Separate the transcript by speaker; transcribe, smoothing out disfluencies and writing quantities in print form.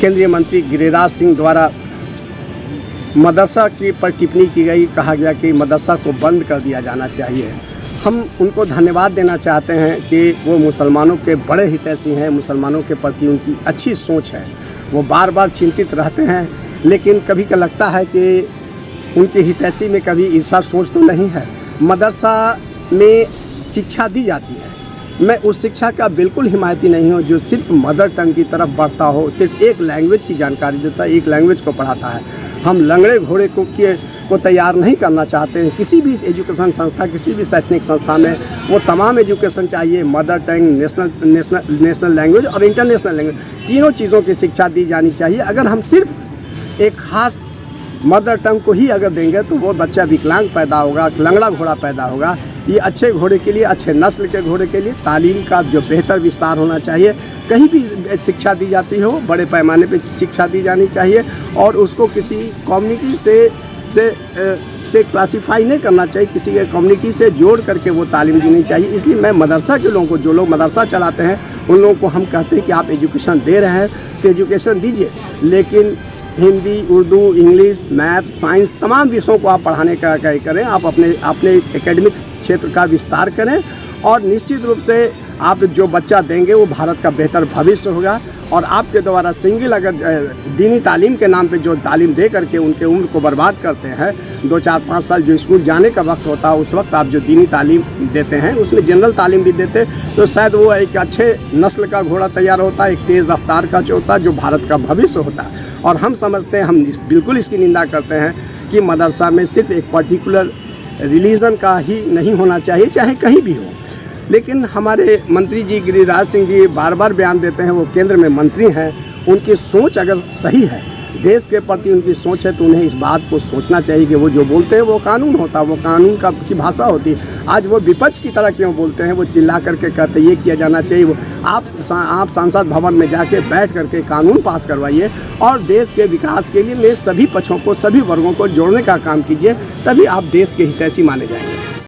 Speaker 1: केंद्रीय मंत्री गिरिराज सिंह द्वारा मदरसा की पर टिप्पणी की गई, कहा गया कि मदरसा को बंद कर दिया जाना चाहिए। हम उनको धन्यवाद देना चाहते हैं कि वो मुसलमानों के बड़े हितैषी हैं, मुसलमानों के प्रति उनकी अच्छी सोच है। वो बार बार चिंतित रहते हैं, लेकिन कभी का लगता है कि उनकी हितैषी में कभी ईर्षा सोच तो नहीं है। मदरसा में शिक्षा दी जाती है, मैं उस शिक्षा का बिल्कुल हिमायती नहीं हूँ जो सिर्फ मदर टंग की तरफ बढ़ता हो, सिर्फ एक लैंग्वेज की जानकारी देता है, एक लैंग्वेज को पढ़ाता है। हम लंगड़े घोड़े को तैयार नहीं करना चाहते हैं। किसी भी एजुकेशन संस्था, किसी भी शैक्षणिक संस्था में वो तमाम एजुकेशन चाहिए, मदर टंग, नेशनल लैंग्वेज और इंटरनेशनल लैंग्वेज, तीनों चीज़ों की शिक्षा दी जानी चाहिए। अगर हम सिर्फ एक ख़ास मदर टंग को ही अगर देंगे तो वो बच्चा विकलांग पैदा होगा, लंगड़ा घोड़ा पैदा होगा। ये अच्छे घोड़े के लिए, अच्छे नस्ल के घोड़े के लिए तालीम का जो बेहतर विस्तार होना चाहिए। कहीं भी शिक्षा दी जाती हो, बड़े पैमाने पे शिक्षा दी जानी चाहिए और उसको किसी कम्युनिटी से क्लासीफाई नहीं करना चाहिए, किसी के कम्युनिटी से जोड़ करके वो तालीम देनी चाहिए। इसलिए मैं मदरसा के लोगों को, जो लोग मदरसा चलाते हैं, उन लोगों को हम कहते हैं कि आप एजुकेशन दे रहे हैं तो एजुकेशन दीजिए, लेकिन Hindi, Urdu, English, math, science तमाम विषयों को आप पढ़ाने का करें। आप अपने एकेडमिक क्षेत्र का विस्तार करें और निश्चित रूप से आप जो बच्चा देंगे वो भारत का बेहतर भविष्य होगा। और आपके द्वारा सिंगल अगर दीनी तालीम के नाम पे जो तालीम दे करके उनके उम्र को बर्बाद करते हैं, 2, 4, 5 साल जो स्कूल जाने का वक्त होता है, उस वक्त आप जो दीनी तालीम देते हैं उसमें जनरल तालीम भी देते, तो शायद वो एक अच्छे नस्ल का घोड़ा तैयार होता है, एक तेज़ रफ्तार का होता है, जो भारत का भविष्य होता है। और हम समझते हैं, हम बिल्कुल इसकी निंदा करते हैं कि मदरसा में सिर्फ एक पर्टिकुलर रिलीजन का ही नहीं होना चाहिए, चाहे कहीं भी हो। लेकिन हमारे मंत्री जी गिरिराज सिंह जी बार बार बयान देते हैं, वो केंद्र में मंत्री हैं, उनकी सोच अगर सही है, देश के प्रति उनकी सोच है, तो उन्हें इस बात को सोचना चाहिए कि वो जो बोलते हैं वो कानून होता है, वो कानून की भाषा होती है। आज वो विपक्ष की तरह क्यों बोलते हैं? वो चिल्ला करके कहते ये किया जाना चाहिए। वो आप संसद भवन में जाके बैठ करके कानून पास करवाइए और देश के विकास के लिए सभी पक्षों को, सभी वर्गों को जोड़ने का काम कीजिए, तभी आप देश के हितैषी माने जाएंगे।